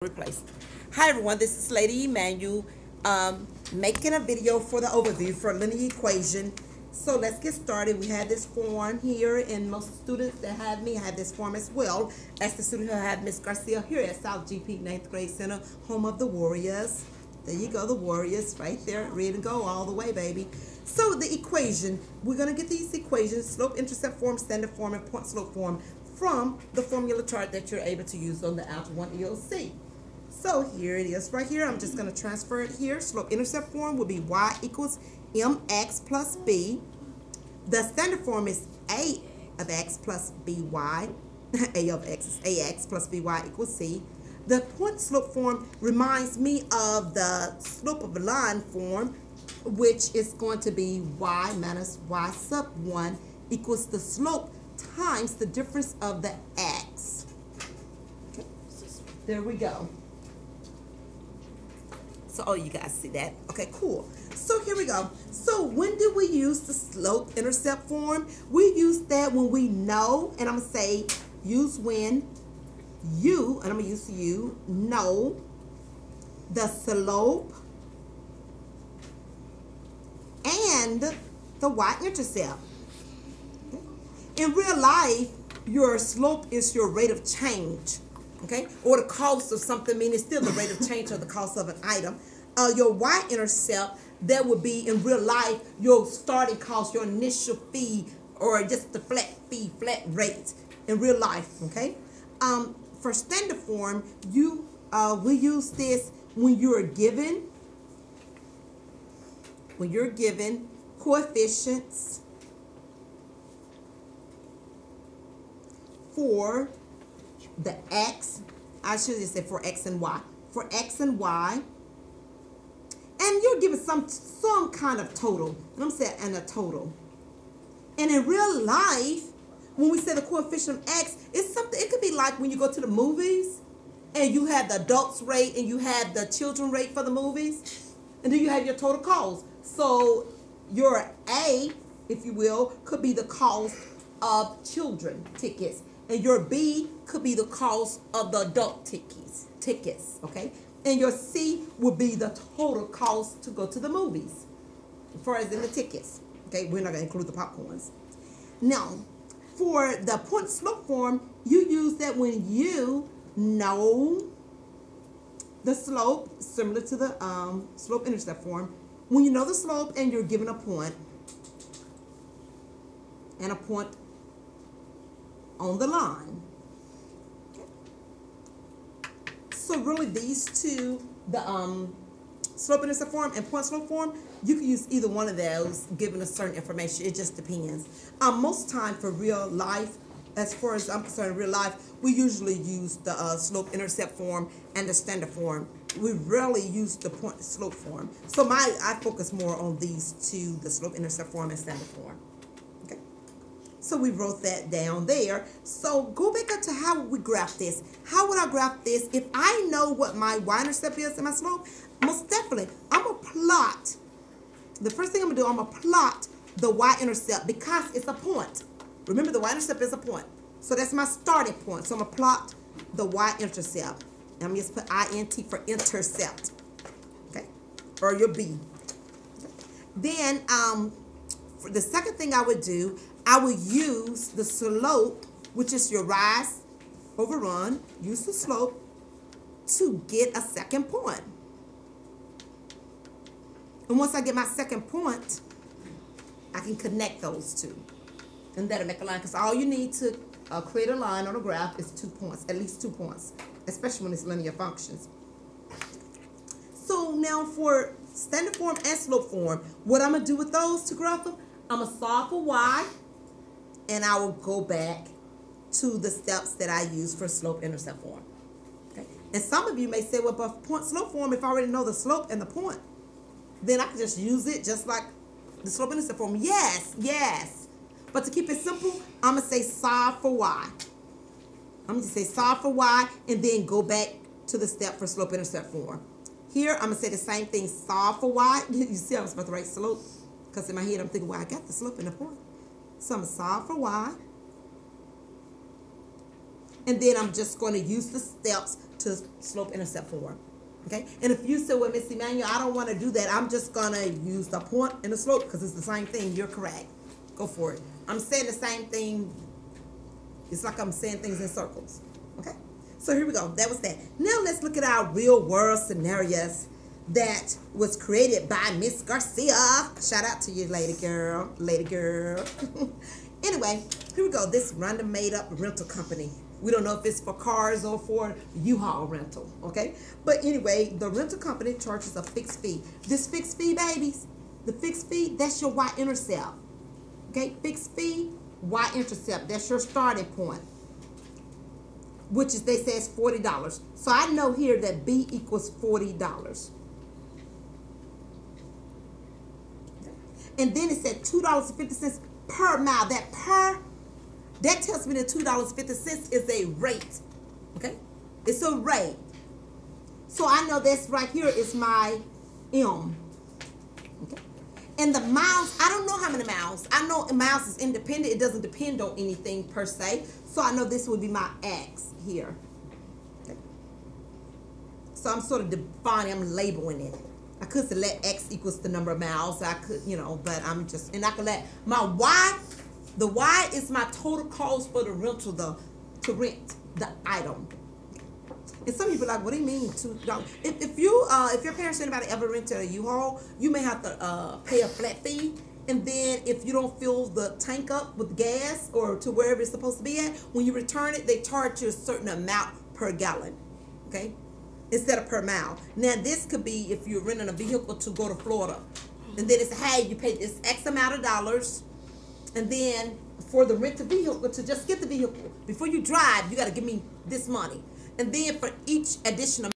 Replace. Hi everyone, this is Lady Emmanuel making a video for the overview for linear equation. So let's get started. We have this form here, and most students that have me have this form as well as the student who have Miss Garcia here at South GP 9th Grade Center, home of the Warriors. There you go, the Warriors right there, ready to go all the way, baby. So the equation, we're going to get these equations, slope-intercept form, standard form, and point-slope form from the formula chart that you're able to use on the Algebra 1 EOC. So here it is right here. I'm just going to transfer it here. Slope-intercept form will be y equals mx plus b. The standard form is a of x plus by. A of x is ax plus by equals c. The point-slope form reminds me of the slope of a line form, which is going to be y minus y sub 1 equals the slope times the difference of the x. Okay. There we go. So, oh, you guys see that? Okay, cool. So here we go. So when did we use the slope-intercept form? We use that when we know, and I'm going to say use when you, and I'm going to use you, know the slope and the y-intercept. In real life, your slope is your rate of change. Okay, or the cost of something, meaning still the rate of change or the cost of an item. Your y-intercept, that would be in real life your starting cost, your initial fee, or just the flat fee, flat rate in real life. Okay, for standard form, we use this when you're given coefficients for the x, I should just say for x and y. For x and y, and you're given some kind of total. And I'm saying and a total. And in real life, when we say the coefficient of x, it's something. It could be like when you go to the movies, and you have the adults rate and you have the children rate for the movies, and then you have your total cost. So your A, if you will, could be the cost of children tickets. And your B could be the cost of the adult tickets, okay? And your C would be the total cost to go to the movies, as far as in the tickets, okay? We're not going to include the popcorns. Now, for the point-slope form, you use that when you know the slope, similar to the slope-intercept form. When you know the slope and you're given a point, and a point on the line. So really these two, the slope-intercept form and point-slope form, you can use either one of those given a certain information. It just depends. Most time for real life, as far as I'm concerned, in real life, we usually use the slope-intercept form and the standard form. We rarely use the point-slope form. So I focus more on these two, the slope-intercept form and standard form. So we wrote that down there. So go back up to how would we graph this. How would I graph this? If I know what my y-intercept is and my slope, most definitely, I'm going to plot. The first thing I'm going to do, I'm going to plot the y-intercept because it's a point. Remember, the y-intercept is a point. So that's my starting point. So I'm going to plot the y-intercept. And I'm just put INT for intercept. Okay? Or your B. Okay. Then, for the second thing I would do, I would use the slope, which is your rise over run, use the slope to get a second point. And once I get my second point, I can connect those two. And that'll make a line, because all you need to create a line on a graph is 2 points, at least 2 points, especially when it's linear functions. So now for standard form and slope form, what I'm going to do with those to graph them, I'm going to solve for y. And I will go back to the steps that I use for slope-intercept form. Okay? And some of you may say, well, but point-slope form, if I already know the slope and the point, then I can just use it just like the slope-intercept form. Yes, yes. But to keep it simple, I'm going to say solve for y. I'm going to say solve for y and then go back to the step for slope-intercept form. Here, I'm going to say the same thing, solve for y. You see I'm supposed to write slope because in my head I'm thinking, well, I got the slope and the point. So I'm going to solve for y. And then I'm just going to use the steps to slope intercept form. Okay, and if you say, well, Miss Emmanuel, I don't want to do that, I'm just gonna use the point and the slope because it's the same thing. You're correct. Go for it. I'm saying the same thing. It's like I'm saying things in circles. Okay, so here we go. That was that. Now let's look at our real world scenarios that was created by Miss Garcia. Shout out to you, lady girl. Anyway, here we go. This random made up rental company. We don't know if it's for cars or for U-Haul rental, okay? But anyway, the rental company charges a fixed fee. This fixed fee, babies, the fixed fee, that's your y-intercept, okay? Fixed fee, y-intercept, that's your starting point, which is, they say, it's $40. So I know here that B equals $40. And then it said $2.50 per mile. That tells me that $2.50 is a rate. Okay? It's a rate. So I know this right here is my M. Okay? And the miles, I don't know how many miles. I know miles is independent. It doesn't depend on anything per se. So I know this would be my X here. Okay? So I'm sort of defining, I'm labeling it. I could select X equals the number of miles. I could, but I'm just, and I could let my Y, the Y is my total cost for the rental, to rent the item. And some people are like, what do you mean $2? If your parents or anybody ever rented a U-Haul, you may have to pay a flat fee. And then if you don't fill the tank up with gas or to wherever it's supposed to be at, when you return it, they charge you a certain amount per gallon. Okay? Instead of per mile. Now this could be if you're renting a vehicle to go to Florida. And then it's, hey, you pay this X amount of dollars. And then for the rent the vehicle, to just get the vehicle, before you drive, you got to give me this money. And then for each additional